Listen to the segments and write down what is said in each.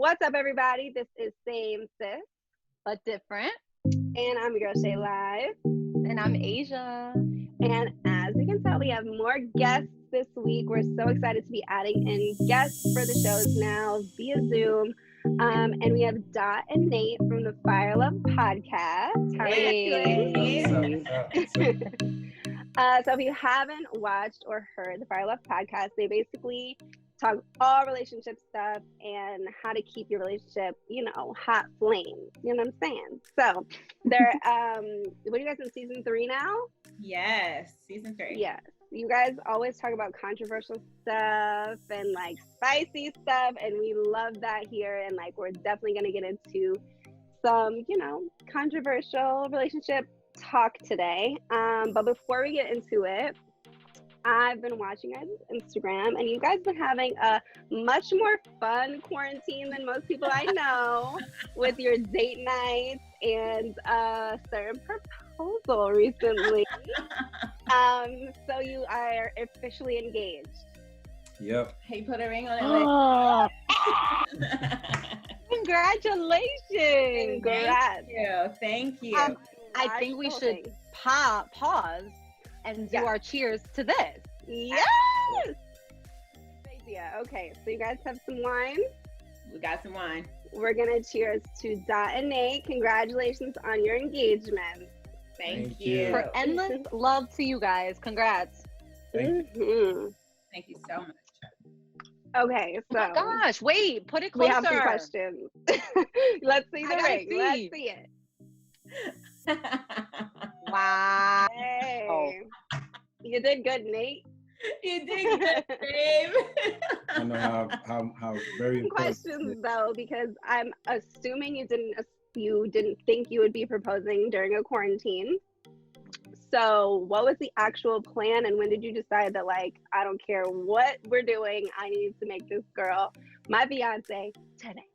What's up, everybody? This is Same Sis, but different. And I'm your girl Shay Live. And I'm Asia. And as you can tell, we have more guests this week. We're so excited to be adding in guests for the shows now via Zoom. And we have Dot and Nate from the Fire Love podcast. How are you doing? So if you haven't watched or heard the Fire Love podcast, they basically talk all relationship stuff and how to keep your relationship, hot flames. You know what I'm saying? So they're, what are you guys in season 3 now? Yes, season 3. Yes. You guys always talk about controversial stuff and like spicy stuff, and we love that here. And like, we're definitely going to get into some, controversial relationship talk today. But before we get into it, I've been watching guys' Instagram, and you guys been having a much more fun quarantine than most people I know with your date nights and certain proposal recently. So you are officially engaged. Yep. He put a ring on it. Oh. Congratulations. Congrats. Thank you. I think we should pause and do our cheers to this. Yes! Idea. Okay, so you guys have some wine? We got some wine. We're going to cheers to Dot and Nate. Congratulations on your engagement. Thank you. For endless love to you guys. Congrats. Thank you so much. Okay, so. Oh my gosh, wait, put it closer. We have some questions. Let's see the ring. Let's see it. Wow. Hey. You did good, Nate. You did good, babe. I know how very important. Questions though, because I'm assuming you didn't think you would be proposing during a quarantine. So what was the actual plan, and when did you decide that, like, I don't care what we're doing, I need to make this girl my fiance today?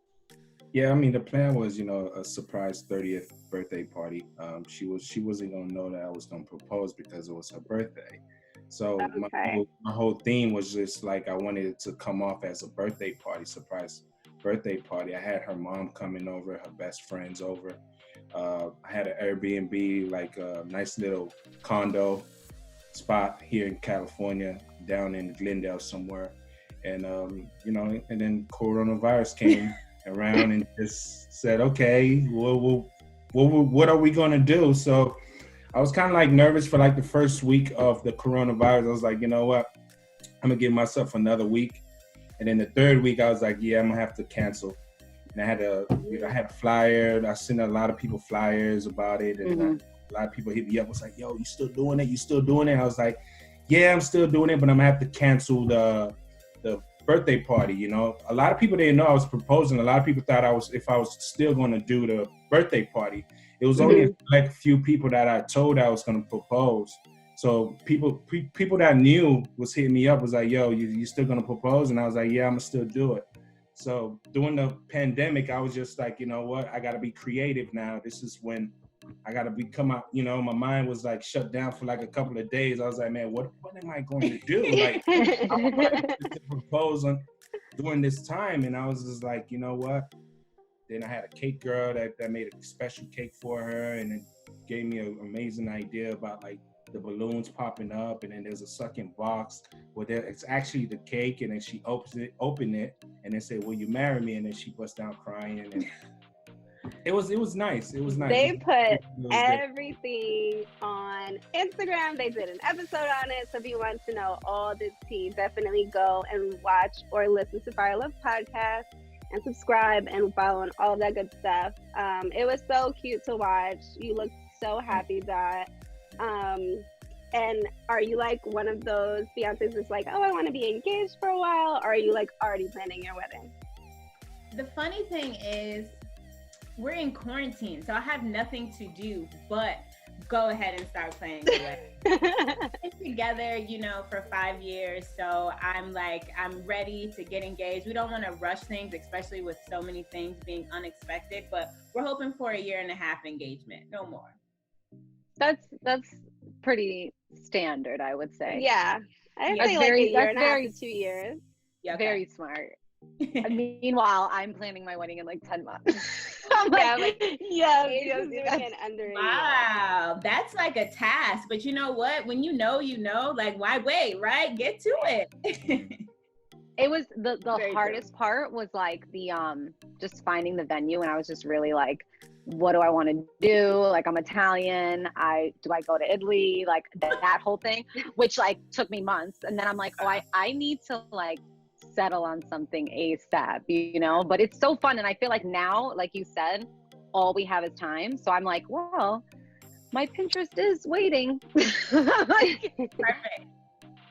Yeah, I mean, the plan was, a surprise 30th birthday party. She wasn't gonna know that I was gonna propose because it was her birthday. So my whole theme was just like, I wanted it to come off as a birthday party, surprise birthday party. I had her mom coming over, her best friends over. I had an Airbnb, like a nice little condo spot here in California, down in Glendale somewhere. And, and then coronavirus came around and just said, okay, well, what are we going to do? So I was kind of like nervous for like the first week of the coronavirus. I was like, you know what? I'm going to give myself another week. And then the third week, I was like, yeah, I'm going to have to cancel. And I had a flyer. I sent a lot of people flyers about it. And a lot of people hit me up. Was like, yo, you still doing it? You still doing it? I was like, yeah, I'm still doing it, but I'm going to have to cancel the birthday party. A lot of people didn't know I was proposing. A lot of people thought if I was still going to do the birthday party. It was only like a few people that I told I was going to propose. So people that knew was hitting me up, was like, yo, you still going to propose? And I was like, yeah, I'm going to still do it. So during the pandemic, I was just like, you know what? I got to be creative now. This is when I got to come out. My mind was like shut down for like a couple of days. I was like, man, what am I going to do? Like, how am I to propose during this time? And I was just like, you know what? Then I had a cake girl that made a special cake for her, and it gave me an amazing idea about like the balloons popping up, and then there's a sucking box where it's actually the cake, and then she opened it, and then said, "Will you marry me?" And then she bust down crying, and it was nice. It was nice. They put everything on Instagram. They did an episode on it. So if you want to know all this tea, definitely go and watch or listen to Fire Love Podcast and subscribe and follow and all of that good stuff. It was so cute to watch. You looked so happy, Dot. And are you like one of those fiancés that's like, oh, I want to be engaged for a while? Or are you like already planning your wedding? The funny thing is, we're in quarantine, so I have nothing to do but go ahead and start planning the wedding. We've been together, for 5 years, so I'm ready to get engaged. We don't want to rush things, especially with so many things being unexpected, but we're hoping for a 1.5 year engagement, no more. That's pretty standard, I would say. Yeah, I'd say like a year and a half to 2 years. Yeah, okay. Very smart. Meanwhile, I'm planning my wedding in like 10 months. I'm like, Asia's doing it under wow, that's like a task. But you know what? When you know, like, why wait, right? Get to it. It was the hardest part was like the just finding the venue, and I was just really like, what do I want to do? Like, I'm Italian. Do I go to Italy? Like that whole thing, which like took me months. And then I'm like, oh, I need to like settle on something ASAP, you know? But it's so fun. And I feel like now, like you said, all we have is time. So I'm like, well, my Pinterest is waiting. Like, Perfect.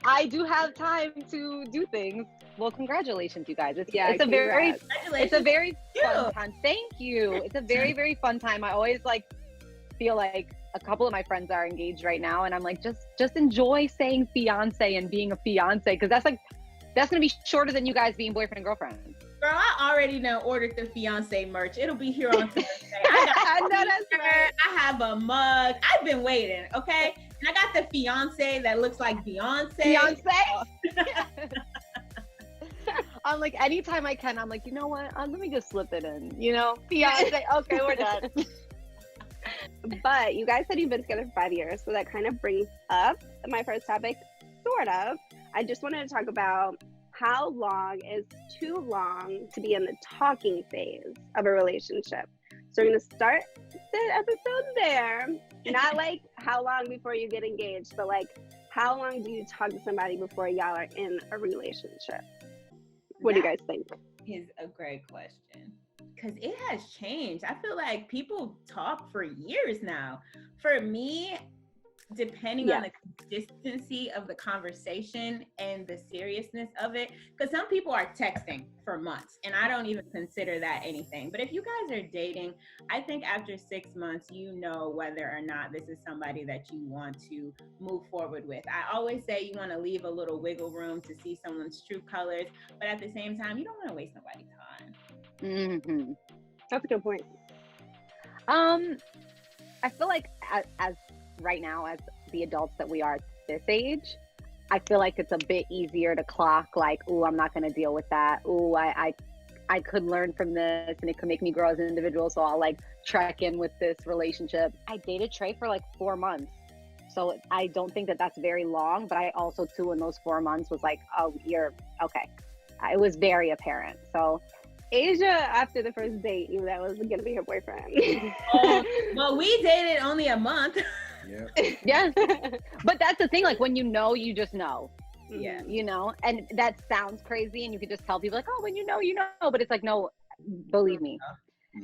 I do have time to do things. Well, congratulations, you guys. It's a very fun time. Thank you. It's a very, very fun time. I always like feel like a couple of my friends are engaged right now, and I'm like, just enjoy saying fiance and being a fiance, because that's gonna be shorter than you guys being boyfriend and girlfriend. Girl, I already ordered the fiance merch. It'll be here on Thursday. I know that's right. I have a mug. I've been waiting, okay? And I got the fiance that looks like Beyonce. I'm like, anytime I can, I'm like, you know what? Let me just slip it in, you know? Fiance, okay, we're done. But you guys said you've been together for 5 years, so that kind of brings up my first topic, sort of. I just wanted to talk about how long is too long to be in the talking phase of a relationship. So we're going to start the episode there. Not like how long before you get engaged, but like how long do you talk to somebody before y'all are in a relationship? What do you guys think? Is a great question, because it has changed. I feel like people talk for years now. For me, depending on the consistency of the conversation and the seriousness of it, because some people are texting for months and I don't even consider that anything. But if you guys are dating, I think after 6 months, you know whether or not this is somebody that you want to move forward with. I always say you want to leave a little wiggle room to see someone's true colors, but at the same time, you don't want to waste nobody's time. Mm-hmm. That's a good point. I feel like as right now, as the adults that we are at this age, I feel like it's a bit easier to clock like, oh, I'm not going to deal with that. Oh, I could learn from this and it could make me grow as an individual. So I'll like check in with this relationship. I dated Trey for like 4 months. So I don't think that that's very long, but I also too in those 4 months was like, oh, you're okay. It was very apparent. So Asia, after the first date, knew that was going to be her boyfriend. Well, we dated only a month. Yeah. But that's the thing, like when you know, you just know. Yeah. You know, and that sounds crazy and you can just tell people like, oh, when you know, but it's like, no, believe me.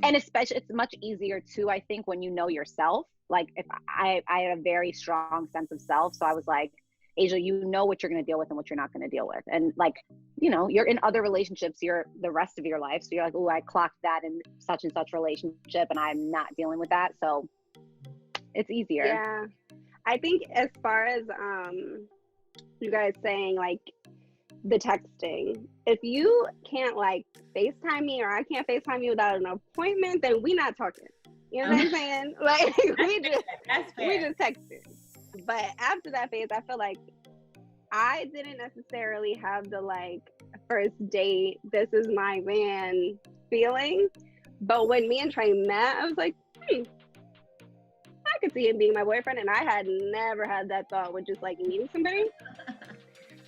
And especially it's much easier too, I think, when you know yourself. Like if I had a very strong sense of self. So I was like, Asia, you know what you're going to deal with and what you're not going to deal with. And like, you know, you're in other relationships, you're the rest of your life. So you're like, oh, I clocked that in such and such relationship and I'm not dealing with that. So it's easier. Yeah. I think as far as you guys saying like the texting, if you can't like FaceTime me or I can't FaceTime you without an appointment, then we not talking. You know what I'm saying? Like we just texting. But after that phase, I feel like I didn't necessarily have the like first date, this is my man feeling. But when me and Trey met, I was like, I could see him being my boyfriend. And I had never had that thought with just like meeting somebody.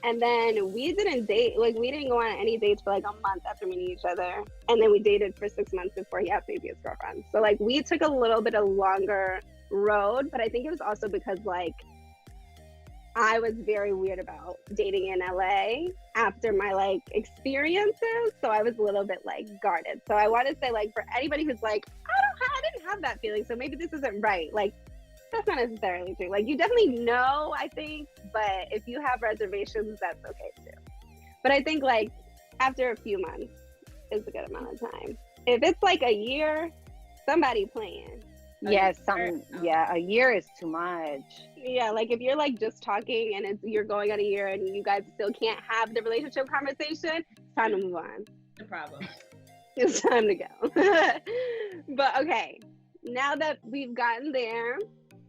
And then we didn't date, like we didn't go on any dates for like a month after meeting each other. And then we dated for 6 months before he asked me to be his girlfriend. So like we took a little bit of longer road, but I think it was also because like I was very weird about dating in LA after my like experiences. So I was a little bit like guarded. So I want to say like for anybody who's like, I didn't have that feeling, so maybe this isn't right. Like that's not necessarily true. Like you definitely know, I think, but if you have reservations, that's okay too. But I think like after a few months is a good amount of time. If it's like a year, somebody playing. Yeah, a year is too much. Yeah, like if you're like just talking and you're going on a year and you guys still can't have the relationship conversation, it's time to move on. The problem. It's time to go. But okay, now that we've gotten there,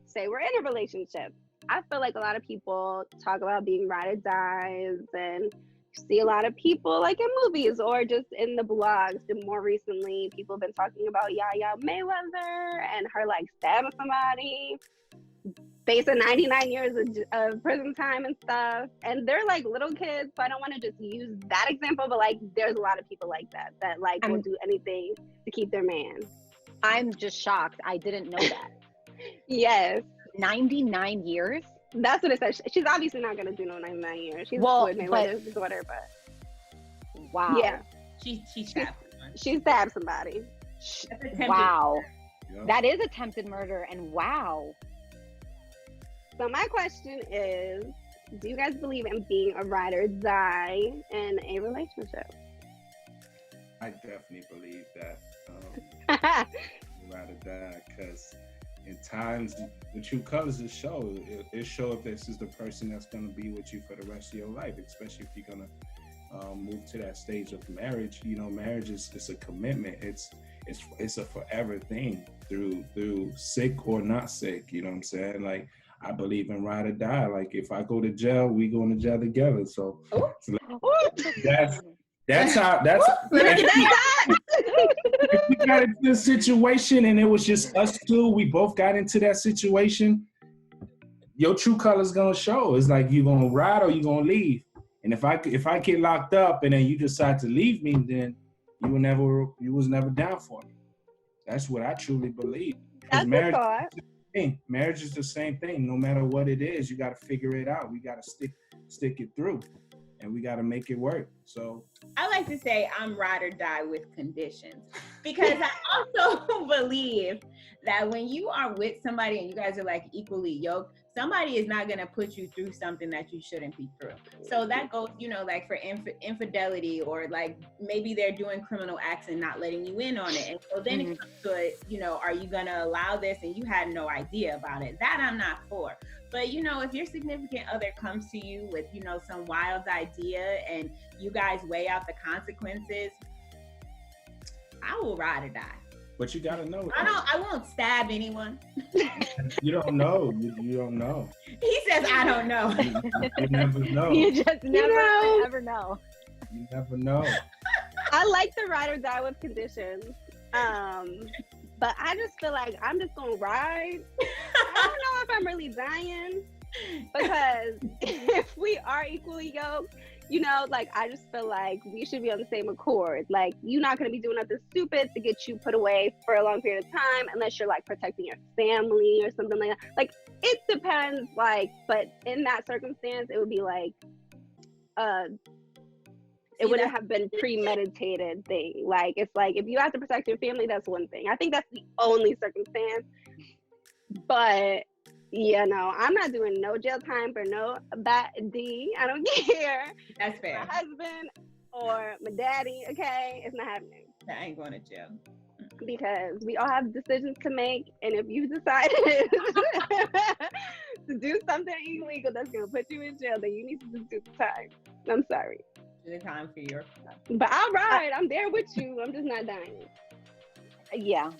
say we're in a relationship. I feel like a lot of people talk about being ride or dies and see a lot of people like in movies or just in the blogs. And more recently, people have been talking about Yaya Mayweather and her like stabbing somebody, facing 99 years of prison time and stuff. And they're like little kids, so I don't want to just use that example, but like there's a lot of people like that like will do anything to keep their man. I'm just shocked. I didn't know that. Yes. 99 years? That's what it says. She's obviously not going to do no 99 years. She's Mayweather's daughter, but wow. Yeah. She stabbed someone. She stabbed somebody. Wow. Yeah. That is attempted murder, and wow. So my question is, do you guys believe in being a ride or die in a relationship? I definitely believe that. Ride or die, because in times the true colors will show. It show if this is the person that's going to be with you for the rest of your life, especially if you're going to move to that stage of marriage. You know, marriage is a commitment. It's a forever thing through sick or not sick. You know what I'm saying? Like, I believe in ride or die. Like, if I go to jail, we going to jail together. So that's how if we got into this situation and it was just us two, we both got into that situation, your true colors gonna show. It's like, you gonna ride or you gonna leave. And if I get locked up and then you decide to leave me, then you was never down for me. That's what I truly believe. That's marriage, a thought. Marriage is the same thing. No matter what it is, you got to figure it out. We got to stick it through, and we got to make it work. So I like to say I'm ride or die with conditions, because I also believe that when you are with somebody and you guys are like equally yoked, somebody is not going to put you through something that you shouldn't be through. So that goes, like for infidelity, or like maybe they're doing criminal acts and not letting you in on it. And so then it comes to it, are you going to allow this and you had no idea about it? That I'm not for. But, if your significant other comes to you with, some wild idea and you guys weigh out the consequences, I will ride or die. But you gotta know. I won't stab anyone. You don't know. You don't know. He says, I don't know. You never know. You just never know. You never know. I like the ride or die with conditions. But I just feel like I'm just gonna ride. I don't know if I'm really dying, because if we are equally yoked, I just feel like we should be on the same accord. Like, you're not going to be doing nothing stupid to get you put away for a long period of time, unless you're like protecting your family or something like that. Like, it depends, but in that circumstance, it would be like, it wouldn't have been premeditated thing. Like, it's like, if you have to protect your family, that's one thing. I think that's the only circumstance. But I'm not doing no jail time for no bad D. I don't care. That's fair. My husband or my daddy, okay? It's not happening. I ain't going to jail. Because we all have decisions to make, and if you decided to do something illegal that's going to put you in jail, then you need to just do the time. I'm sorry. Do the time for your... But I'll ride. I'm there with you. I'm just not dying. Yeah,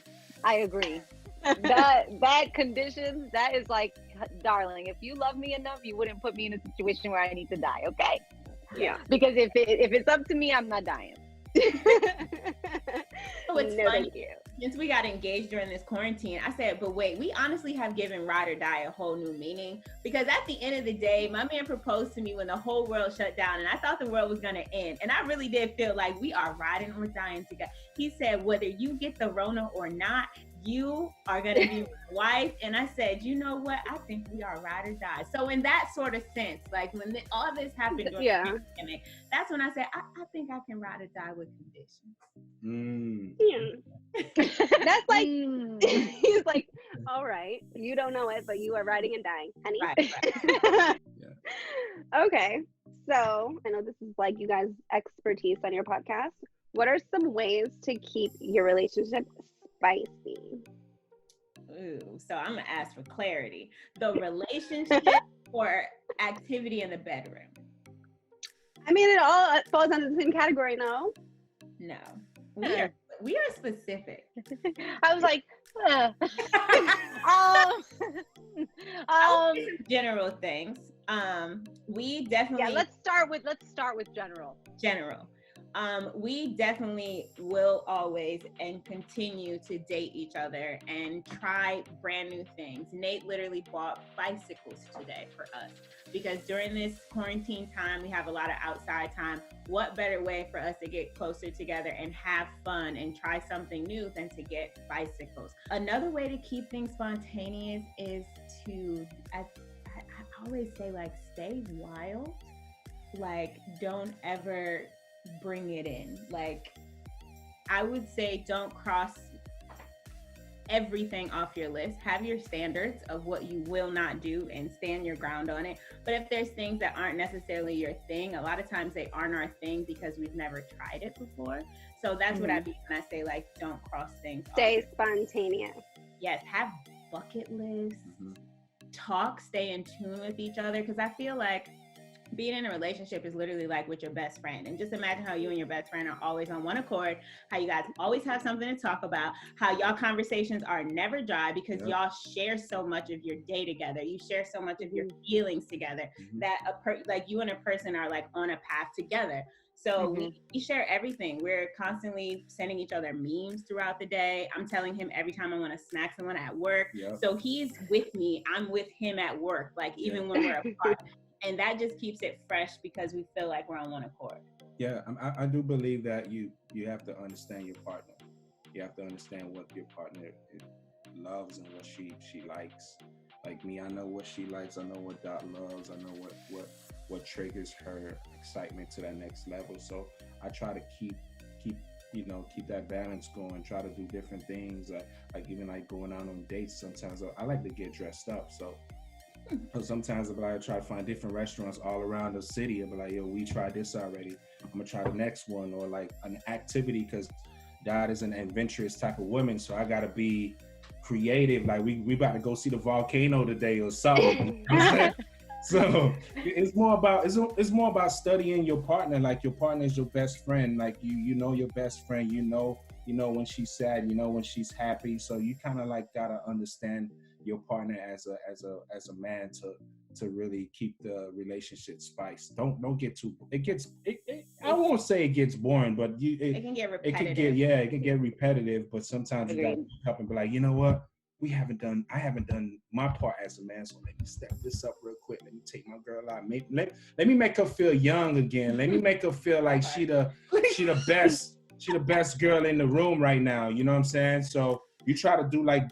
I agree. that conditions, that is like, darling, if you love me enough, you wouldn't put me in a situation where I need to die, okay? Yeah. Because if it's up to me, I'm not dying. So it's no, funny. thank you. Since we got engaged during this quarantine, I said, but wait, we honestly have given ride or die a whole new meaning, because at the end of the day, my man proposed to me when the whole world shut down, and I thought the world was going to end. And I really did feel like we are riding or dying together. He said, whether you get the Rona or not, you are going to be my wife. And I said, you know what? I think we are ride or die. So in that sort of sense, like when all this happened during the pandemic, that's when I said, I think I can ride or die with conditions. That's like, he's like, all right, you don't know it, but you are riding and dying, honey. Right. Okay. So I know this is like you guys' expertise on your podcast. What are some ways to keep your relationship spicy? Ooh, so I'm gonna ask for clarity. The relationship or activity in the bedroom? I mean, it all falls under the same category, no? No. We are specific. I was like, General things. We definitely. Yeah, let's start with general. We definitely will always and continue to date each other and try brand new things. Nate literally bought bicycles today for us because during this quarantine time, we have a lot of outside time. What better way for us to get closer together and have fun and try something new than to get bicycles? Another way to keep things spontaneous is to, I always say, like, stay wild. Like, don't ever bring it in. Like, I would say don't cross everything off your list. Have your standards of what you will not do and stand your ground on it. But if there's things that aren't necessarily your thing, a lot of times they aren't our thing because we've never tried it before. So that's what I mean when I say, like, don't cross things Stay off. spontaneous. Yes, have bucket lists. Talk, stay in tune with each other, because I feel like being in a relationship is literally like with your best friend. And just imagine how you and your best friend are always on one accord, how you guys always have something to talk about, how y'all conversations are never dry because y'all share so much of your day together. You share so much of your feelings together that like you and a person are like on a path together. So we share everything. We're constantly sending each other memes throughout the day. I'm telling him every time I want to smack someone at work. So he's with me. I'm with him at work, like even when we're apart. And that just keeps it fresh because we feel like we're on one accord. Yeah, I do believe that you have to understand your partner. You have to understand what your partner loves and what she likes. Like me, I know what she likes. I know what Dot loves. I know what triggers her excitement to that next level. So I try to keep that balance going. Try to do different things. Like even like going out on dates. Sometimes I like to get dressed up. So sometimes I try to find different restaurants all around the city. I'll be like, yo, we tried this already. I'm gonna try the next one, or like an activity, because Dot is an adventurous type of woman. So I gotta be creative. Like we about to go see the volcano today or something. So it's more about studying your partner. Like your partner is your best friend. Like you know your best friend. You know when she's sad. You know when she's happy. So you kind of like gotta understand your partner as a man to really keep the relationship spiced. Don't get too. I won't say it gets boring, but it can get repetitive. It can get repetitive. But sometimes you gotta pick up and be like, you know what? I haven't done my part as a man, so let me step this up real quick. Let me take my girl out. Let me make her feel young again. Let me make her feel like she the best girl in the room right now. You know what I'm saying? So you try to do like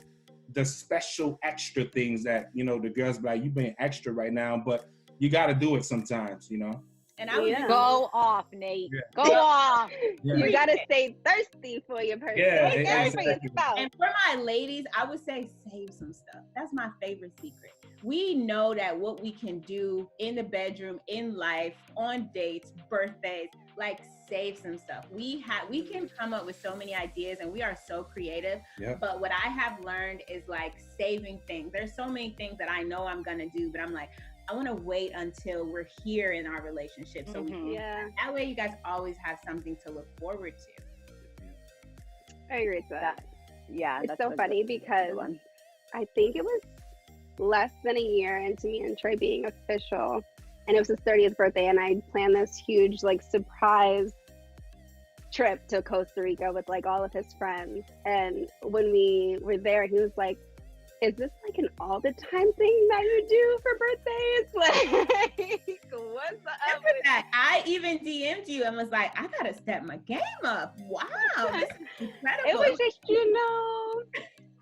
the special extra things that, the girls be like, you being extra right now, but you got to do it sometimes, And I would go off, Nate. Yeah. Go off. Yeah. You got to stay thirsty for your person. Exactly. And for my ladies, I would say save some stuff. That's my favorite secret. We know that what we can do in the bedroom, in life, on dates, birthdays, like save some stuff. We can come up with so many ideas and we are so creative. Yep. But what I have learned is like saving things. There's so many things that I know I'm gonna do, but I'm like, I want to wait until we're here in our relationship. So that way you guys always have something to look forward to. I agree with that. Yeah. It's so funny because I think it was less than a year into me and Trey being official, and it was his 30th birthday, and I planned this huge like surprise trip to Costa Rica with like all of his friends. And when we were there, he was like, is this like an all the time thing that you do for birthdays? Like, what's up with that? I even DM'd you and was like, I gotta step my game up. Wow, this is incredible. It was just,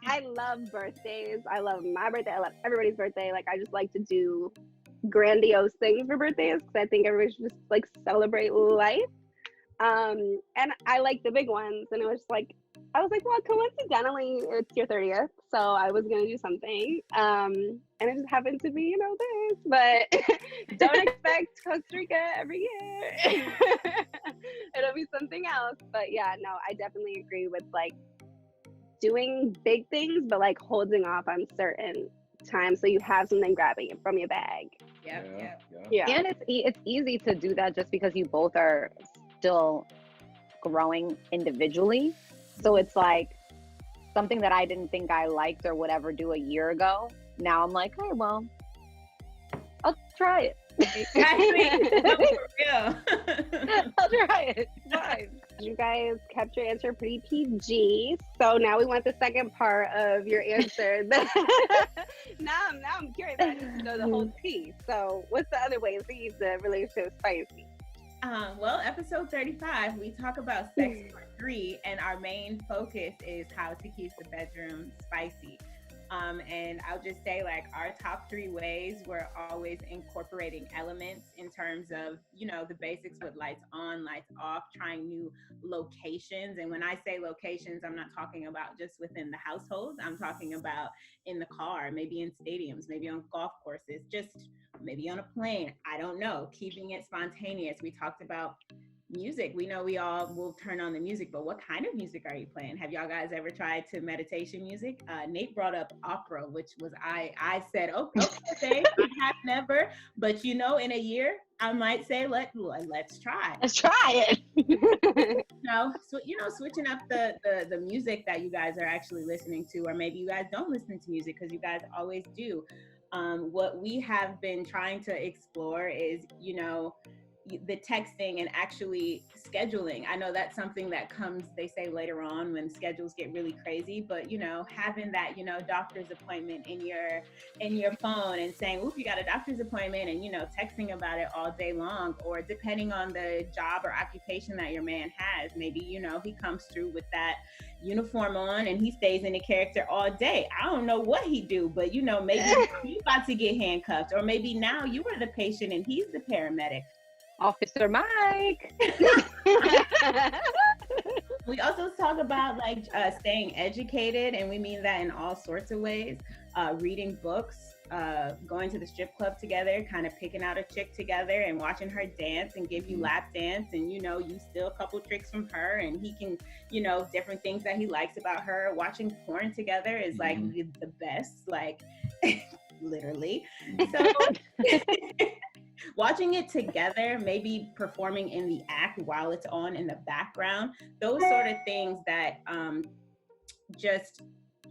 I love birthdays. I love my birthday. I love everybody's birthday. Like, I just like to do grandiose things for birthdays because I think everybody should just like celebrate life. And I like the big ones. And it was like, I was like, well, coincidentally, it's your 30th, so I was gonna do something, and it just happened to be, this. But don't expect Costa Rica every year. It'll be something else. But yeah, no, I definitely agree with like doing big things, but like holding off on certain times so you have something grabbing it from your bag. Yeah. And it's easy to do that just because you both are still growing individually. So it's like something that I didn't think I liked or would ever do a year ago. Now I'm like, hey, well, I'll try it. Exactly. No, for real. I'll try it. Fine. You guys kept your answer pretty PG. So now we want the second part of your answer. now I'm curious. I need to know the whole tea. So what's the other ways to keep the relationship spicy? Well, episode 35, we talk about sex part 3, and our main focus is how to keep the bedroom spicy. And I'll just say, like, our top 3 ways, we're always incorporating elements in terms of, you know, the basics with lights on, lights off, trying new locations. And when I say locations, I'm not talking about just within the household. I'm talking about in the car, maybe in stadiums, maybe on golf courses, just maybe on a plane. I don't know. Keeping it spontaneous. We talked about music. We know we all will turn on the music, but what kind of music are you playing? Have y'all guys ever tried to meditation music? Nate brought up opera, which was I said, okay, I have never, but you know, in a year, I might say let's try. Let's try it. Switching up the music that you guys are actually listening to, or maybe you guys don't listen to music because you guys always do. What we have been trying to explore is, you know, the texting and actually scheduling. I know that's something that comes, they say, later on when schedules get really crazy, but, you know, having that, you know, doctor's appointment in your phone and saying, oop, you got a doctor's appointment, and, you know, texting about it all day long. Or depending on the job or occupation that your man has, maybe, you know, he comes through with that uniform on and he stays in the character all day. I don't know what he do, but, you know, maybe he's about to get handcuffed, or maybe now you are the patient and he's the paramedic. Officer Mike. We also talk about, like, staying educated, and we mean that in all sorts of ways. Reading books, going to the strip club together, kind of picking out a chick together and watching her dance and give you lap dance, and, you know, you steal a couple tricks from her and he can, you know, different things that he likes about her. Watching porn together is like the best, like literally. So watching it together, maybe performing in the act while it's on in the background, those sort of things that just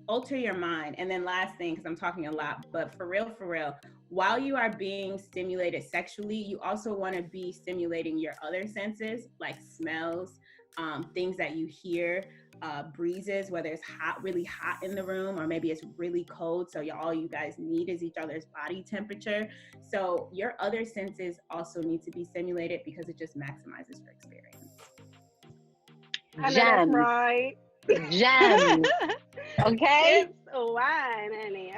alter your mind. And then last thing, because I'm talking a lot, but for real, while you are being stimulated sexually, you also want to be stimulating your other senses, like smells, things that you hear, breezes, whether it's hot, really hot in the room, or maybe it's really cold. So all you guys need is each other's body temperature. So your other senses also need to be stimulated because it just maximizes your experience. Gem. Right. Gem. Okay. It's wine, honey.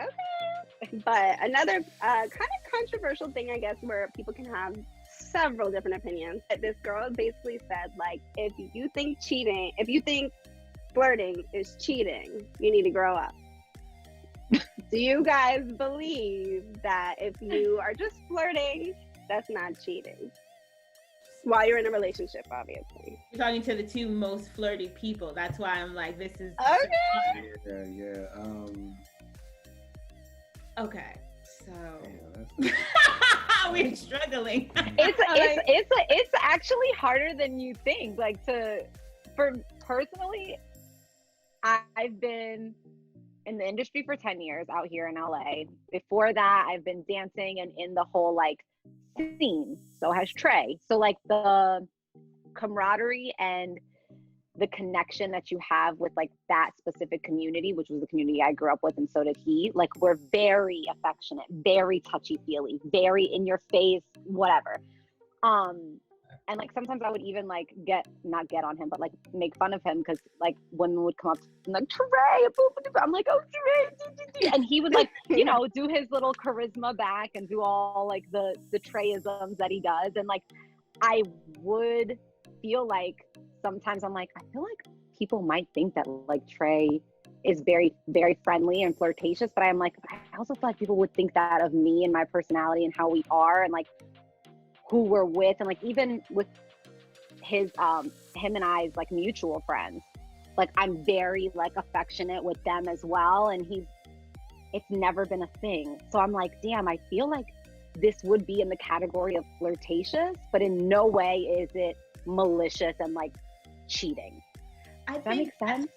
Okay. But another kind of controversial thing, I guess, where people can have several different opinions. This girl basically said, like, if you think flirting is cheating, you need to grow up. Do you guys believe that if you are just flirting, that's not cheating? While you're in a relationship, obviously. You're talking to the two most flirty people. That's why I'm like, this is okay. Yeah. Okay, so we're struggling. It's actually harder than you think. Like, personally, I've been in the industry for 10 years out here in LA. Before that, I've been dancing and in the whole, like, scene. So has Trey. So, like, the camaraderie and the connection that you have with, like, that specific community, which was the community I grew up with, and so did he, like, we're very affectionate, very touchy-feely, very in your face, whatever. And, like, sometimes I would even, like, not get on him, but, like, make fun of him, because, like, women would come up and, like, Trey, I'm like, oh, Trey, and he would, like, you know, do his little charisma back and do all, like, the Treyisms that he does. And, like, I would feel like sometimes I'm like, I feel like people might think that, like, Trey is very, very friendly and flirtatious, but I'm like, I also feel like people would think that of me and my personality and how we are and, like, who we're with. And, like, even with his him and I's, like, mutual friends, like, I'm very, like, affectionate with them as well, and it's never been a thing. So I'm like, damn, I feel like this would be in the category of flirtatious, but in no way is it malicious and, like, cheating. I Does that think make sense?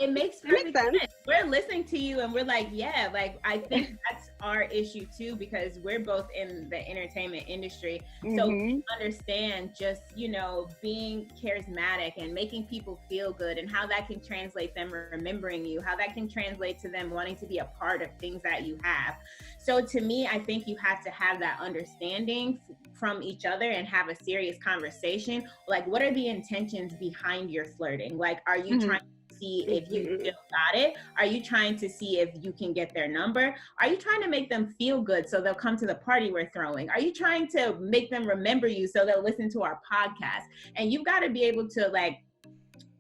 it makes perfect sense. We're listening to you and we're like, yeah, like, I think that's our issue too, because we're both in the entertainment industry. So we understand just, you know, being charismatic and making people feel good, and how that can translate them remembering you, how that can translate to them wanting to be a part of things that you have. So to me, I think you have to have that understanding from each other and have a serious conversation. Like, what are the intentions behind your flirting? Like, are you trying to see if you still got it? Are you trying to see if you can get their number? Are you trying to make them feel good so they'll come to the party we're throwing? Are you trying to make them remember you so they'll listen to our podcast? And you've got to be able to, like,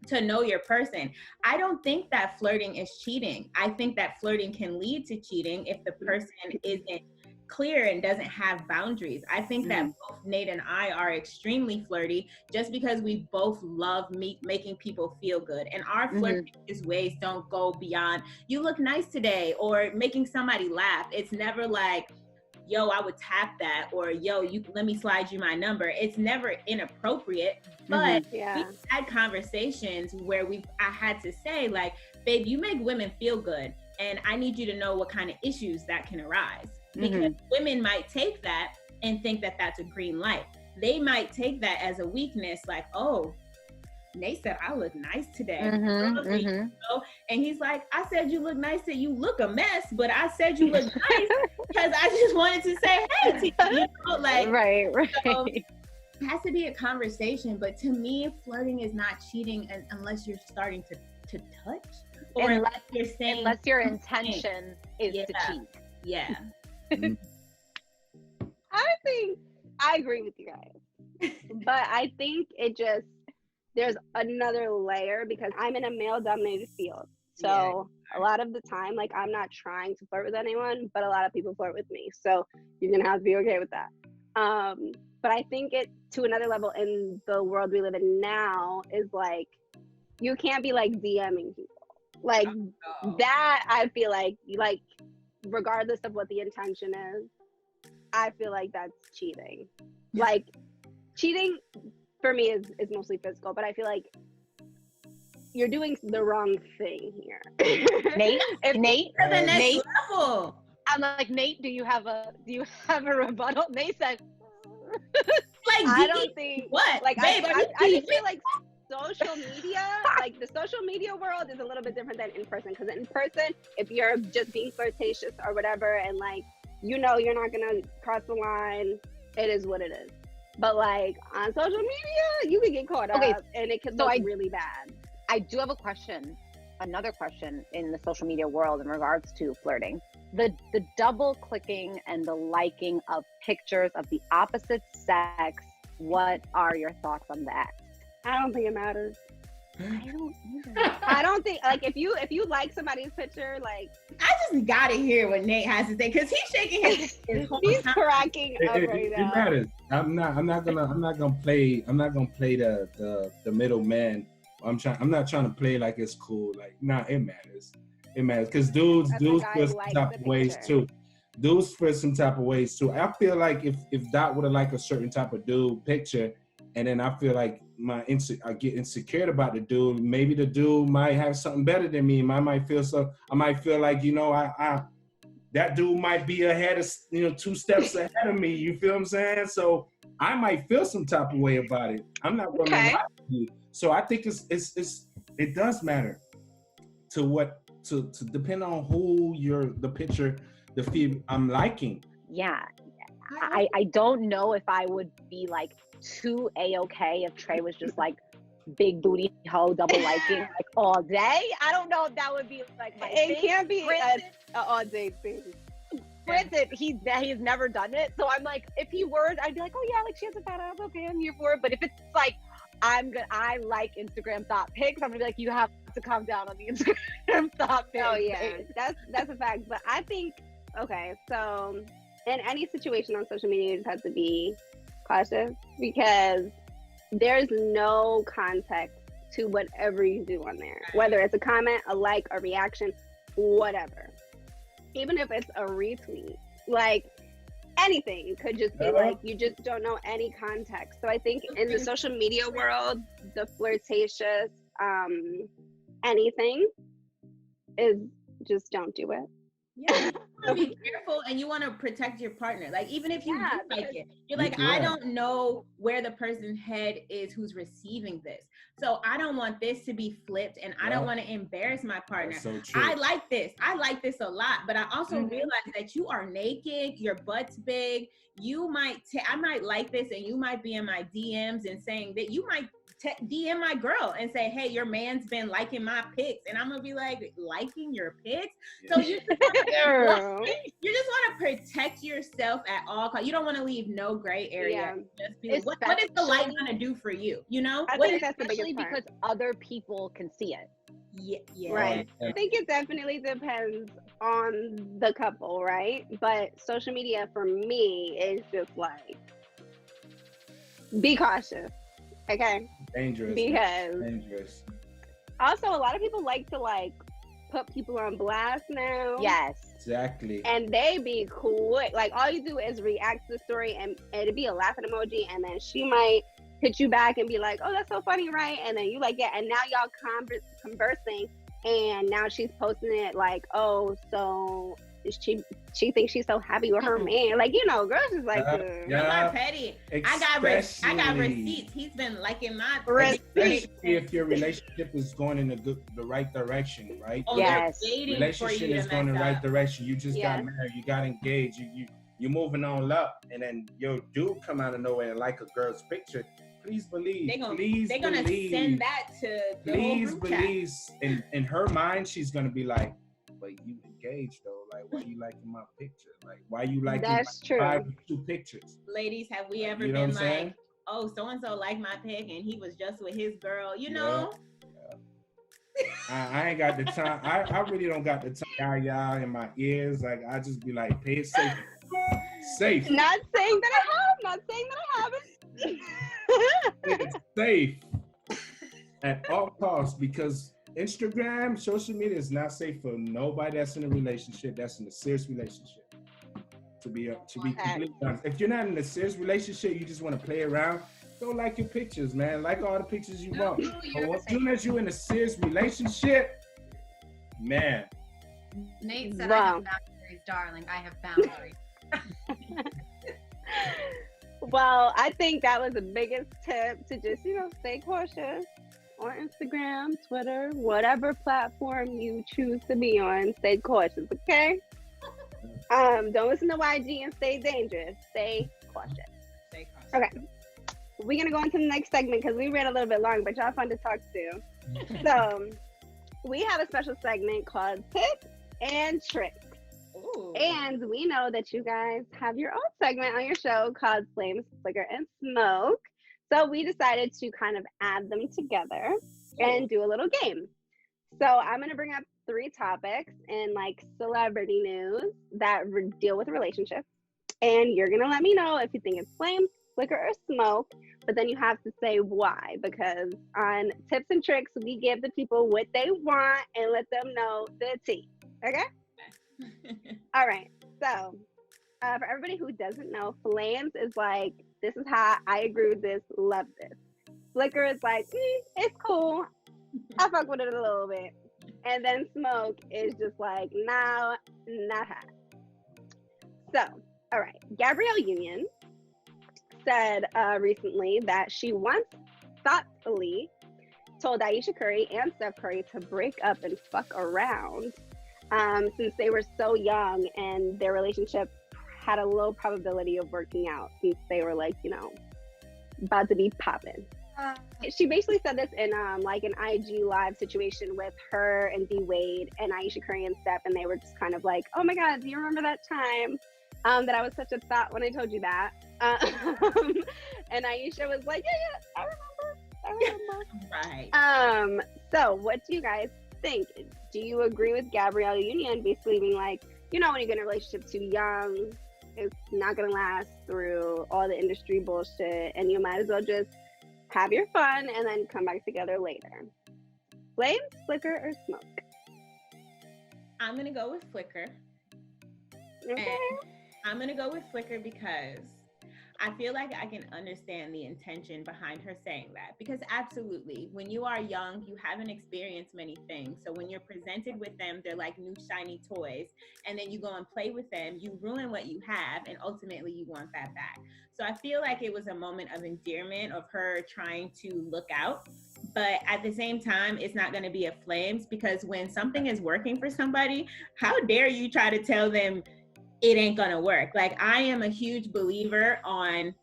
to know your person. I don't think that flirting is cheating. I think that flirting can lead to cheating if the person isn't clear and doesn't have boundaries. I think that both Nate and I are extremely flirty just because we both love making people feel good. And our flirtatious ways don't go beyond, you look nice today, or making somebody laugh. It's never like, yo, I would tap that, or yo, let me slide you my number. It's never inappropriate, but we had conversations where I had to say, like, babe, you make women feel good, and I need you to know what kind of issues that can arise. Because women might take that and think that that's a green light. They might take that as a weakness, like, oh, Nate said I look nice today. And he's like, I said you look nice, you look a mess, but I said you look nice because I just wanted to say hey to you, you know? Like, right. So it has to be a conversation, but to me, flirting is not cheating unless you're starting to touch, or unless you're saying, unless your intention is to cheat. Yeah. I think I agree with you guys, but I think there's another layer, because I'm in a male dominated field. So a lot of the time, like, I'm not trying to flirt with anyone, but a lot of people flirt with me. So you're going to have to be okay with that. But I think it to another level in the world we live in now is like, you can't be like DMing people. Like that, I feel like regardless of what the intention is, I feel like that's cheating. Like, cheating for me is mostly physical, but I feel like you're doing the wrong thing here. Nate, to the next level. I'm like, Nate, do you have a rebuttal? Nate said, like, I don't think what? Like, babe, I just feel like social media, like the social media world is a little bit different than in person, because in person, if you're just being flirtatious or whatever, and like, you know, you're not gonna cross the line, it is what it is. But like on social media, you can get caught up, and it can look really bad. I do have another question in the social media world in regards to flirting. The double clicking and the liking of pictures of the opposite sex, what are your thoughts on that? I don't think it matters. I don't either. I don't think, like, if you like somebody's picture, like, I just gotta hear what Nate has to say, because he's shaking his whole he's cracking up right now. It matters. I'm not gonna play the middleman. I'm not trying to play like it's cool. Like, nah, it matters. It matters, because dudes feel some type of ways too. Dudes feel some type of ways too. I feel like if Dot would have liked a certain type of dude picture, and then I feel like I get insecure about the dude. Maybe the dude might have something better than me. I might feel like, you know, I that dude might be ahead of, you know, 2 steps ahead of me. You feel what I'm saying? So I might feel some type of way about it. I'm not going to lie to you. So I think it does matter to depend on who the picture, the feed I'm liking. Yeah. I don't know if I would be like too A-okay if Trey was just like big booty hoe double liking like all day. I don't know if that would be like my thing. It can't be an all day thing. Granted, he's never done it, so I'm like, if he were, I'd be like, oh yeah, like she has a fat ass, okay, I'm here for it. But if it's like, I like Instagram thot pics, I'm gonna be like, you have to calm down on the Instagram thot pics. Oh yeah, that's a fact. But I think, okay, so in any situation on social media, you just have to be cautious, because there's no context to whatever you do on there, whether it's a comment, a like, a reaction, whatever. Even if it's a retweet, like anything could just be like, you just don't know any context. So I think in the social media world, the flirtatious anything is just don't do it. Yeah, to be careful and you want to protect your partner. Like, even if you do like it, you're like, I don't know where the person's head is who's receiving this. So I don't want this to be flipped, and I don't want to embarrass my partner. So I like this. I like this a lot, but I also realize that you are naked, your butt's big. You might, I might like this, and you might be in my DMs and saying that you might DM my girl and say, hey, your man's been liking my pics, and I'm gonna be like, liking your pics? So you just want to protect yourself at all costs. You don't want to leave no gray area. Just be, what is the light gonna do for you? You know, I think that's especially because other people can see it. Yeah. Right. I think it definitely depends on the couple, right? But social media for me is just like, be cautious. Okay. Dangerous. Because dangerous. Also, a lot of people like to like put people on blast now. Yes. Exactly. And they be cool. Like, all you do is react to the story, and it'd be a laughing emoji, and then she might hit you back and be like, oh, that's so funny, right? And then you like, yeah, and now y'all conversing, and now she's posting it like, oh, so she thinks she's so happy with her man. Like, you know, girls is like, I'm not petty. I got receipts. He's been liking my receipts. If your relationship is going in the right direction, right? Oh, yes. Relationship is going in the right direction. You just got married. You got engaged. You're moving on up, and then your dude come out of nowhere and like a girl's picture. Please believe. They're gonna send that to the whole group chat. In her mind, she's gonna be like, but you engaged though. Like, why you liking my picture? Like, why you liking my 2 pictures? Ladies, have we ever been like, oh, so and so liked my pic and he was just with his girl? You know. I ain't got the time. I really don't got the time, y'all in my ears. Like, I just be like, pay it safe. Safe. Not saying that I have. Not saying that I haven't. It's safe at all costs, because Instagram, social media is not safe for nobody that's in a relationship, that's in a serious relationship. To be completely honest, if you're not in a serious relationship, you just want to play around, don't like your pictures, man. Like all the pictures you want. But as soon as you're in a serious relationship, man. Nate said, I have boundaries, darling. I have boundaries. Well, I think that was the biggest tip, to just, stay cautious on Instagram, Twitter, whatever platform you choose to be on. Stay cautious, okay? Don't listen to YG and stay dangerous. Stay cautious. Okay. We're going to go into the next segment because we ran a little bit long, but y'all fun to talk to. So we have a special segment called Tips and Tricks. Ooh. And we know that you guys have your own segment on your show called Flames, Flicker, and Smoke. So we decided to kind of add them together and do a little game. So I'm going to bring up 3 topics in like celebrity news that deal with relationships. And you're going to let me know if you think it's flames, flicker, or smoke. But then you have to say why, because on Tips and Tricks, we give the people what they want and let them know the tea. Okay? All right. So for everybody who doesn't know, flames is like, this is hot, I agree with this, love this. Flicker is like, it's cool, I fuck with it a little bit. And then smoke is just like, nah, not hot. So, all right. Gabrielle Union said recently that she once thoughtfully told Ayesha Curry and Steph Curry to break up and fuck around since they were so young and their relationship had a low probability of working out since they were like, about to be popping. She basically said this in like an IG live situation with her and D Wade and Ayesha Curry and Steph, and they were just kind of like, oh my God, do you remember that time that I was such a thot when I told you that? And Ayesha was like, yeah, I remember. Right. So what do you guys think? Do you agree with Gabrielle Union basically being like, when you get in a relationship too young, it's not going to last through all the industry bullshit, and you might as well just have your fun and then come back together later? Flames, flicker, or smoke? I'm going to go with flicker. Okay. And I'm going to go with flicker because I feel like I can understand the intention behind her saying that, because absolutely, when you are young, you haven't experienced many things. So when you're presented with them, they're like new shiny toys, and then you go and play with them, you ruin what you have, and ultimately you want that back. So I feel like it was a moment of endearment of her trying to look out. But at the same time, it's not going to be a flames, because when something is working for somebody, how dare you try to tell them it ain't gonna work? Like, I am a huge believer on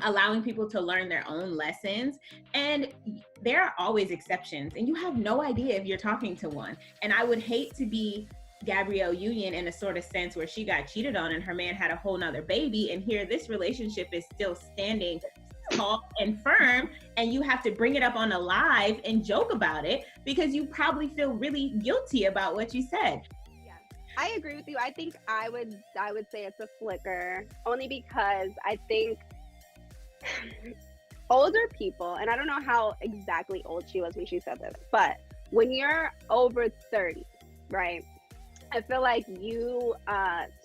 allowing people to learn their own lessons, and there are always exceptions, and you have no idea if you're talking to one. And I would hate to be Gabrielle Union in a sort of sense where she got cheated on and her man had a whole nother baby, and here this relationship is still standing tall and firm, and you have to bring it up on a live and joke about it because you probably feel really guilty about what you said. I agree with you. I think I would say it's a flicker, only because I think older people, and I don't know how exactly old she was when she said this, but when you're over 30, right? I feel like you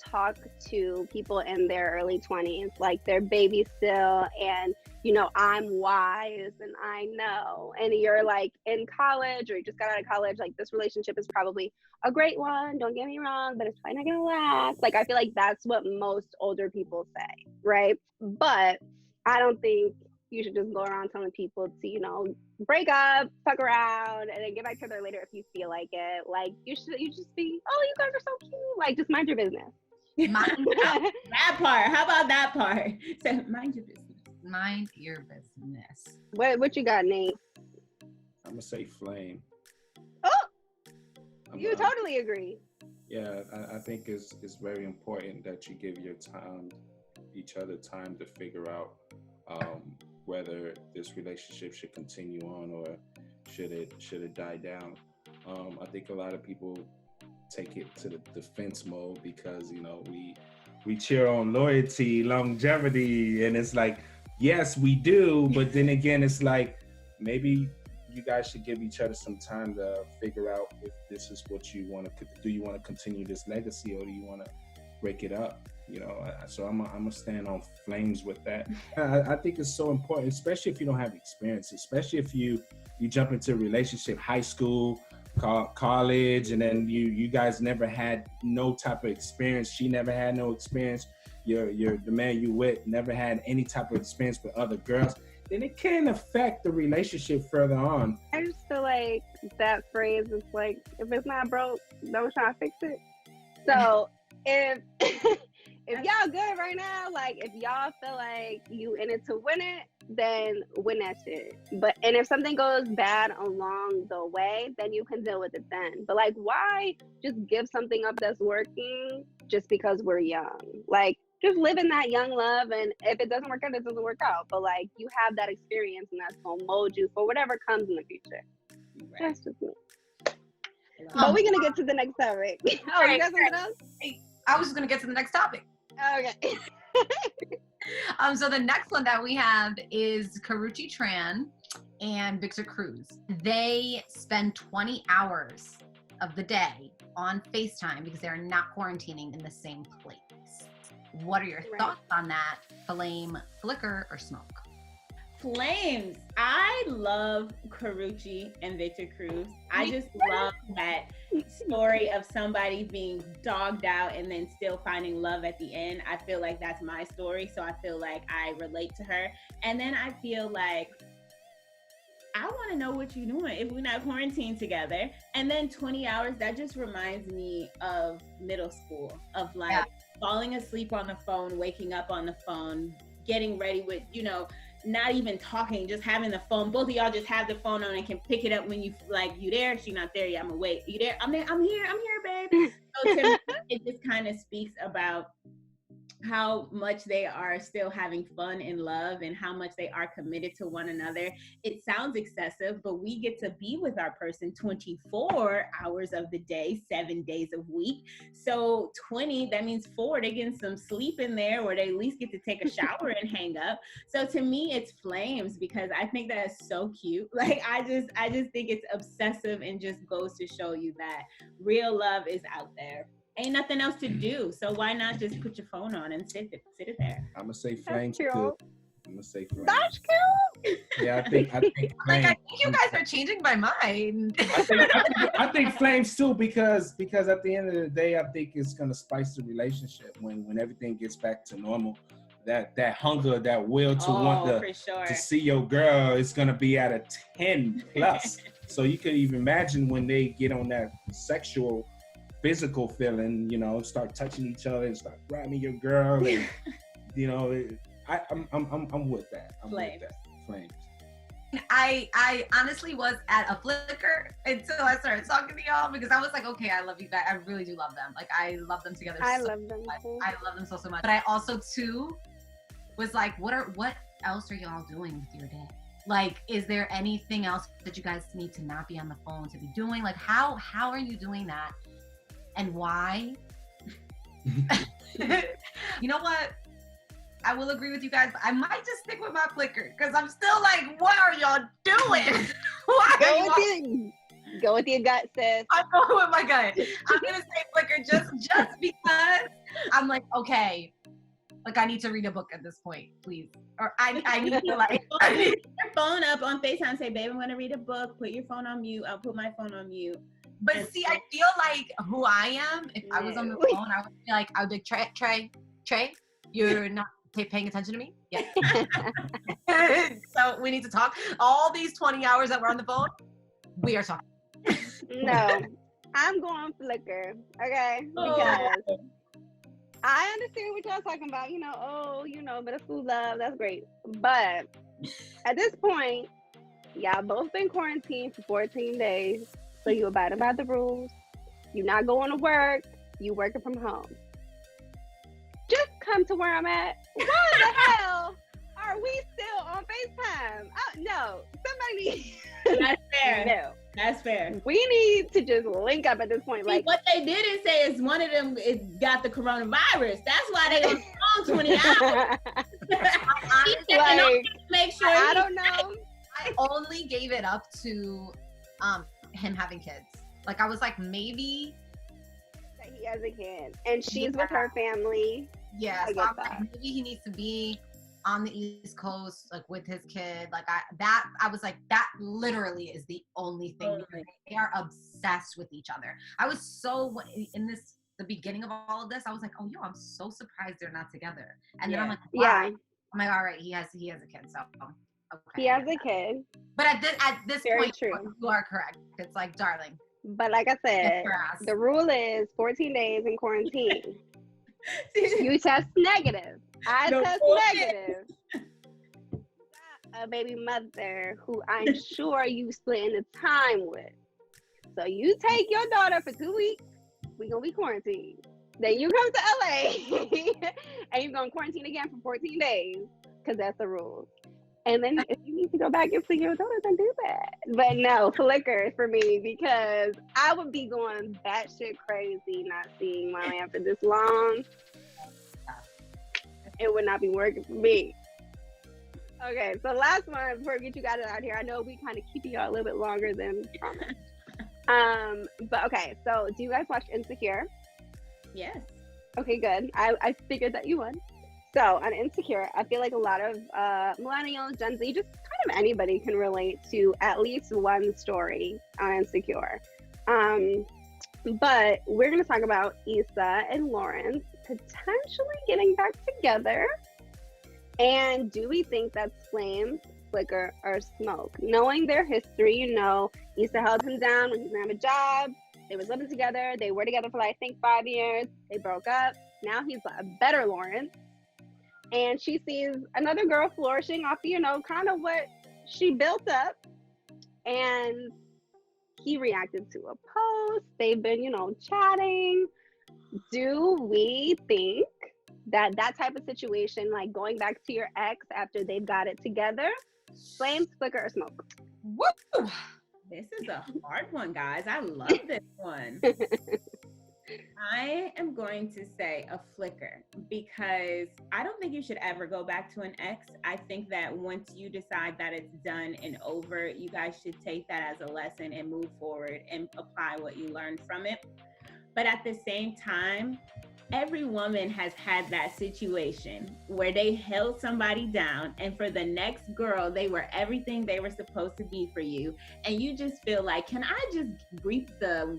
talk to people in their early 20s like they're babies still, and you know, I'm wise and I know, and you're like in college or you just got out of college, like this relationship is probably a great one, don't get me wrong, but it's probably not gonna last. Like, I feel like that's what most older people say, right? But I don't think you should just go around telling people to, you know, break up, fuck around, and then get back together later if you feel like it. Like, you just be, oh, you guys are so cute. Like, just mind your business. That part. How about that part? So mind your business. Mind your business. What you got, Nate? I'm gonna say flame. Oh, you totally agree. Yeah, I think it's very important that you give each other time to figure out whether this relationship should continue on or should it die down. I think a lot of people take it to the defense mode because, you know, we cheer on loyalty, longevity, and it's like, yes, we do, but then again, it's like, maybe you guys should give each other some time to figure out if this is what you want to do. You want to continue this legacy, or do you want to break it up? You know, so I'm gonna stand on flames with that. I think it's so important, especially if you don't have experience, especially if you jump into a relationship, high school, college, and then you guys never had no type of experience. She never had no experience. The man you with never had any type of experience with other girls. Then it can affect the relationship further on. I just feel like that phrase is like, if it's not broke, don't try to fix it. So if y'all good right now, like if y'all feel like you in it to win it, then win that shit. And if something goes bad along the way, then you can deal with it then. But like, why just give something up that's working just because we're young? Like, just live in that young love, and if it doesn't work out, it doesn't work out. But like, you have that experience, and that's gonna mold you for whatever comes in the future. Right. That's just me. But we're gonna get to the next topic. Oh, you got something else? I was just gonna get to the next topic. Okay. So the next one that we have is Karrueche Tran and Victor Cruz. They spend 20 hours of the day on FaceTime because they're not quarantining in the same place. What are your thoughts on that? Flame, flicker, or smoke? Flames. I love Karrueche and Victor Cruz. I just love that story of somebody being dogged out and then still finding love at the end. I feel like that's my story, so I feel like I relate to her. And then I feel like I want to know what you're doing if we're not quarantined together. And then 20 hours, that just reminds me of middle school, of like falling asleep on the phone, waking up on the phone, getting ready with, you know, not even talking, just having the phone. Both of y'all just have the phone on and can pick it up when you like, you there? She not there. Yeah, I'm awake. You there? I'm here, babe. So to me, it just kind of speaks about how much they are still having fun and love and how much they are committed to one another. It sounds excessive, but we get to be with our person 24 hours of the day, 7 days a week. So 20, that means 4, they getting some sleep in there, or they at least get to take a shower and hang up. So to me, it's flames, because I think that is so cute. Like, I just think it's obsessive and just goes to show you that real love is out there. Ain't nothing else to do. So why not just put your phone on and sit it there? I'm gonna say flames too. I'm gonna say flames. That's cute. Yeah, I think like, I think you guys are changing my mind. I think flames too, because at the end of the day, I think it's gonna spice the relationship when everything gets back to normal. That hunger, that will to want to see your girl is gonna be at a 10 plus. So you could even imagine when they get on that sexual, physical feeling, you know, start touching each other and start grabbing your girl, and you know, I'm with that. I'm with that. Flames. I honestly was at a Flickr until I started talking to y'all, because I was like, okay, I love you guys. I really do love them. Like, I love them together. I love them too. I love them so much. But I also too was like, what else are y'all doing with your day? Like, is there anything else that you guys need to not be on the phone to be doing? Like, how are you doing that? And why? You know what? I will agree with you guys, but I might just stick with my Flickr, because I'm still like, what are y'all doing? Go with your gut, sis. I'm going with my gut. I'm gonna say Flickr just because I'm like, okay, like, I need to read a book at this point, please. Or I need to like put your phone up on FaceTime, say, babe, I'm gonna read a book, put your phone on mute, I'll put my phone on mute. But see, I feel like who I am, if I was on the phone, I would be like, Trey, you're not paying attention to me? Yeah. So we need to talk. All these 20 hours that we're on the phone, we are talking. No, I'm going Flickr, okay? Because I understand what y'all talking about, you know, middle school love, that's great. But at this point, y'all both been quarantined for 14 days, so you abiding by the rules. You're not going to work, you working from home. Just come to where I'm at. Why the hell are we still on FaceTime? No, somebody. That's fair. No. That's fair. We need to just link up at this point. Like, what they didn't say is one of them got the coronavirus. That's why they on the phone 20 hours. Like, make sure. I don't know. I only gave it up to him having kids. Like, I was like, maybe that he has a kid and she's with her family. Yeah, so I'm like, maybe he needs to be on the East Coast, like with his kid. Like, I was like, that literally is the only thing. They are obsessed with each other. I was so in the beginning of all of this, I was like, oh, I'm so surprised they're not together. And then I'm like, why? I'm like, all right, he has a kid, so okay. He has a kid. But at this Very point, true. You are correct. It's like, darling. But like I said, the rule is 14 days in quarantine. You test negative. I test negative. A baby mother who I'm sure you splitting the time with. So you take your daughter for 2 weeks. We're gonna be quarantined. Then you come to LA and you're gonna quarantine again for 14 days because that's the rules. And then if you need to go back and see your daughter, then do that. But no, Flickr for me, because I would be going batshit crazy not seeing my man for this long. It would not be working for me. Okay, so last one before we get you guys out here. I know we kind of keep y'all a little bit longer than promised. But okay, so do you guys watch Insecure? Yes. Okay, good. I figured that you would. So on Insecure, I feel like a lot of millennials, Gen Z, just kind of anybody can relate to at least one story on Insecure. But we're going to talk about Issa and Lawrence potentially getting back together. And do we think that's flames, flicker, or smoke? Knowing their history, Issa held him down when he didn't have a job. They was living together. They were together for, I think, 5 years. They broke up. Now he's a better Lawrence. And she sees another girl flourishing off, kind of what she built up. And he reacted to a post. They've been, chatting. Do we think that type of situation, like going back to your ex after they've got it together, flames, flicker, or smoke? Woo! This is a hard one, guys. I love this one. I am going to say a flicker because I don't think you should ever go back to an ex. I think that once you decide that it's done and over, you guys should take that as a lesson and move forward and apply what you learned from it. But at the same time, every woman has had that situation where they held somebody down, and for the next girl, they were everything they were supposed to be for you. And you just feel like, can I just reap the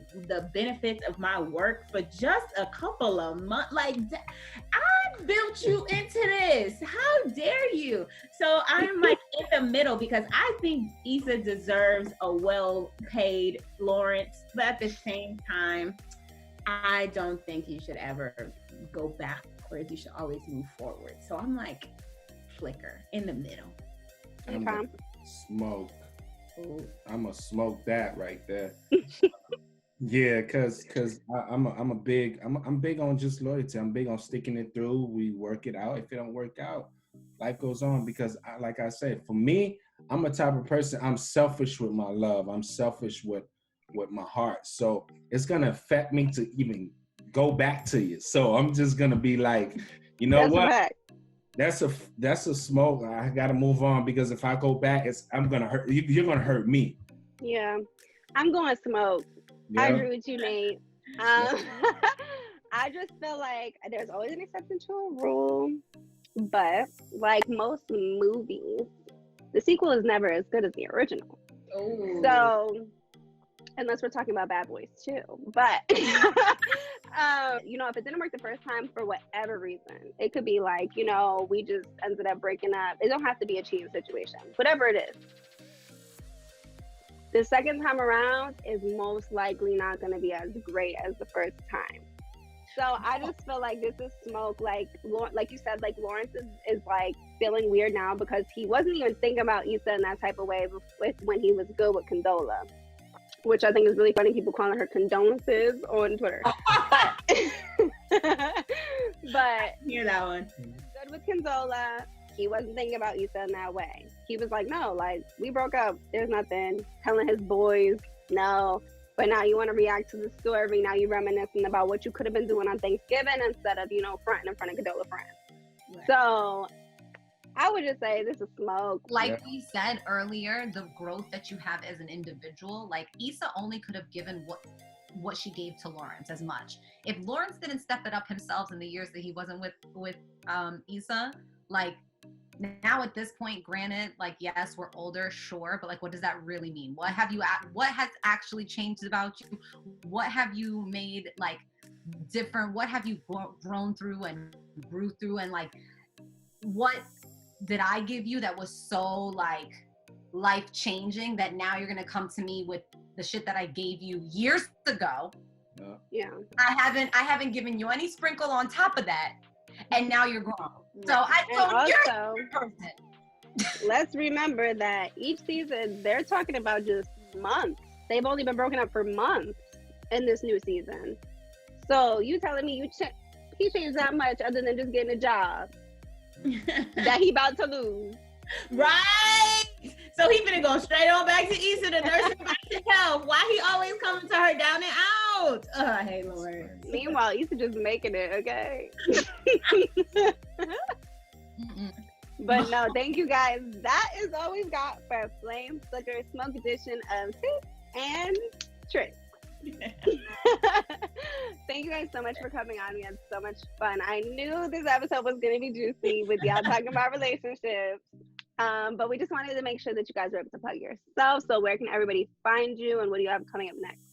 benefits of my work for just a couple of months? Like, I built you into this. How dare you? So I'm like in the middle, because I think Issa deserves a well-paid Lawrence, but at the same time, I don't think you should ever go backwards. You should always move forward. So I'm like flicker in the middle. I'm gonna smoke. I'm gonna smoke that right there. Yeah, cause I'm big on just loyalty. I'm big on sticking it through. We work it out. If it don't work out, life goes on. Because like I said, for me, I'm a type of person. I'm selfish with my love. I'm selfish with my heart. So it's gonna affect me to even go back to you. So I'm just gonna be like, you know what? That's a smoke. I gotta move on, because if I go back, I'm gonna hurt you. You're gonna hurt me. Yeah, I'm going smoke. Yeah. I agree with you, Nate. I just feel like there's always an exception to a rule, but like most movies, the sequel is never as good as the original. Ooh. So, unless we're talking about Bad Boys too, but you know, if it didn't work the first time for whatever reason, it could be like, you know, we just ended up breaking up. It don't have to be a cheating situation, whatever it is. The second time around is most likely not going to be as great as the first time. So I just feel like this is smoke. Like you said, like Lawrence is like feeling weird now because he wasn't even thinking about Issa in that type of way when he was good with Condola, which I think is really funny. People calling her condolences on Twitter. But hear that one. Good with Condola. He wasn't thinking about Issa in that way. He was like, no, like, we broke up. There's nothing. Telling his boys, no. But now you want to react to the story. Now you're reminiscing about what you could have been doing on Thanksgiving instead of, you know, fronting in front of Condola friends. Right. So I would just say this is smoke. Like we said earlier, the growth that you have as an individual, like Issa only could have given what she gave to Lawrence as much. If Lawrence didn't step it up himself in the years that he wasn't with Issa, like, now at this point, granted, like, yes, we're older, sure, but like, what does that really mean? What has actually changed about you? What have you made like different? What have you grown through and grew through? And like, what did I give you that was so like life changing that now you're gonna come to me with the shit that I gave you years ago? Yeah. I haven't given you any sprinkle on top of that. And now you're grown. So I told you. Let's remember that each season they're talking about just months. They've only been broken up for months in this new season. So you telling me he changed that much other than just getting a job that he about to lose? Right. So he finna go straight on back to Issa, the nursing back to health. Why he always coming to her down and out? Oh, hey Lord. Meanwhile, Issa just making it, okay? But no, thank you guys. That is all we've got for Flame Sugar Smoke edition of Tips and Tricks. Thank you guys so much for coming on. We had so much fun. I knew this episode was going to be juicy with y'all talking about relationships. But we just wanted to make sure that you guys were able to plug yourself. So where can everybody find you and what do you have coming up next?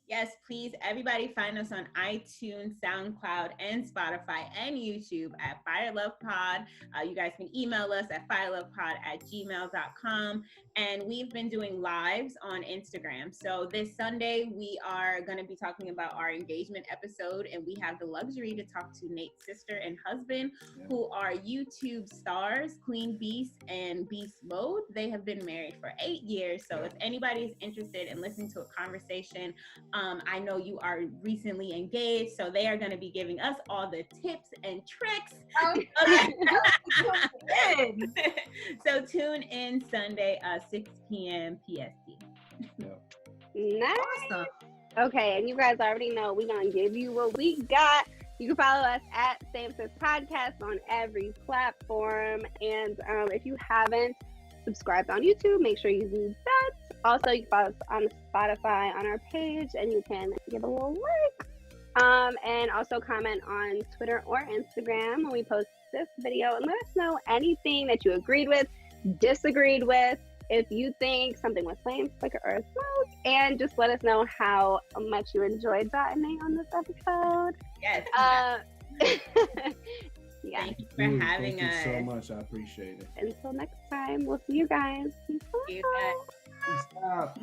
Yes, please, everybody find us on iTunes, SoundCloud, and Spotify, and YouTube at Fire Love Pod. You guys can email us at firelovepod@gmail.com. And we've been doing lives on Instagram. So this Sunday, we are going to be talking about our engagement episode, and we have the luxury to talk to Nate's sister and husband, who are YouTube stars, Queen Beast and Beast Mode. They have been married for 8 years. So if anybody is interested in listening to a conversation, I know you are recently engaged, so they are going to be giving us all the tips and tricks. So tune in Sunday, 6 p.m. PST. Nice. Awesome. Okay, and you guys already know we're going to give you what we got. You can follow us at Same Sis Podcast on every platform. And if you haven't subscribed on YouTube, make sure you do that. Also, you can follow us on Spotify on our page, and you can give a little like And also comment on Twitter or Instagram when we post this video and let us know anything that you agreed with, disagreed with, if you think something was flame, flicker, or smoke, and just let us know how much you enjoyed DMing on this episode. Yes. Yeah. Thank you for having us. Thank you so much. I appreciate it. Until next time, we'll see you guys. See you guys. Stop.